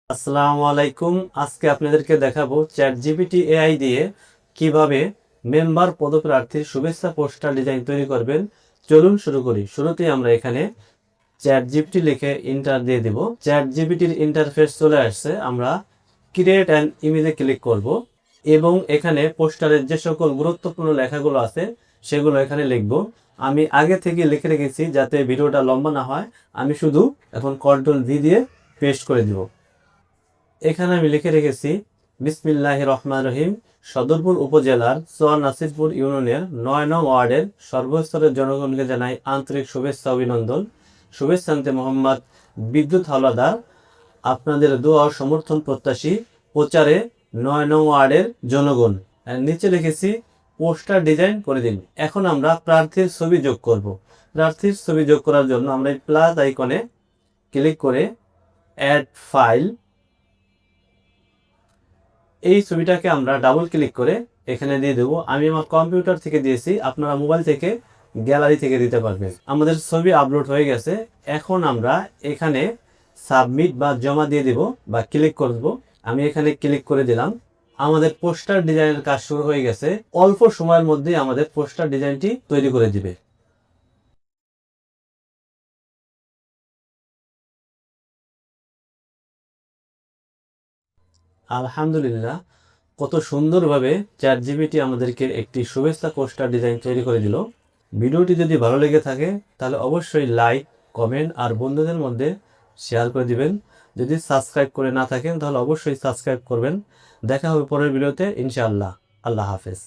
আসসালামু আলাইকুম। আজকে আপনাদেরকে দেখাবো চ্যাট জিপিটি এআই দিয়ে কিভাবে মেম্বার পদপ্রার্থীর শুভেচ্ছা পোস্টার ডিজাইন তৈরি করবেন। চলুন শুরু করি। শুরুতেই আমরা এখানে চ্যাট জিপিটি লিখে ইন্টার দিয়ে দিব। চ্যাট জিপিটির ইন্টারফেস চলে আসছে। আমরা ক্রিয়েট অ্যান ইমেজে ক্লিক করব এবং এখানে পোস্টারের যে সকল গুরুত্বপূর্ণ লেখাগুলো আছে সেগুলো এখানে লিখব। আমি আগে থেকে লিখে রেখেছি যাতে ভিডিওটা লম্বা না হয়। আমি শুধু এখন কন্ট্রোল ভি দিয়ে পেস্ট করে দিব। এখানে আমি লিখে রেখেছি বিসমিল্লাহির রহমানির রহিম। সদরপুর উপজেলার চর নাসিরপুর ইউনিয়নের ৯ নং ওয়ার্ডের সর্বস্তরের জনগণকে জানাই আন্তরিক শুভেচ্ছা অভিনন্দন। শুভেচ্ছান্তে মোহাম্মদ বিদ্যুৎ হাওলাদার, আপনাদের দোয়া ও সমর্থন প্রত্যাশী। প্রচারে ৯ নং ওয়ার্ডের জনগণ। আর নিচে লিখেছি পোস্টার ডিজাইন করে দিন। এখন আমরা প্রার্থীর ছবি যোগ করব। প্রার্থীর ছবি যোগ করার জন্য আমরা এই প্লাস আইকনে ক্লিক করে অ্যাড ফাইল, এই ছবিটাকে আমরা ডাবল ক্লিক করে এখানে দিয়ে দেবো। আমি আমার কম্পিউটার থেকে দিয়েছি, আপনারা মোবাইল থেকে গ্যালারি থেকে দিতে পারবেন। আমাদের ছবি আপলোড হয়ে গেছে। এখন আমরা এখানে সাবমিট বা জমা দিয়ে দেব বা ক্লিক করব। আমি এখানে ক্লিক করে দিলাম। আমাদের পোস্টার ডিজাইনের কাজ শুরু হয়ে গেছে। অল্প সময়ের মধ্যেই আমাদের পোস্টার ডিজাইনটি তৈরি করে দিবে। আলহামদুলিল্লাহ, কত সুন্দরভাবে চ্যাট জিপিটি আমাদেরকে একটি শুভেচ্ছা পোস্টার ডিজাইন তৈরি করে দিল। ভিডিওটি যদি ভালো লেগে থাকে তাহলে অবশ্যই লাইক, কমেন্ট আর বন্ধুদের মধ্যে শেয়ার করে দিবেন। যদি সাবস্ক্রাইব করে না থাকেন তাহলে অবশ্যই সাবস্ক্রাইব করবেন। দেখা হবে পরের ভিডিওতে ইনশাআল্লাহ। আল্লাহ হাফেজ।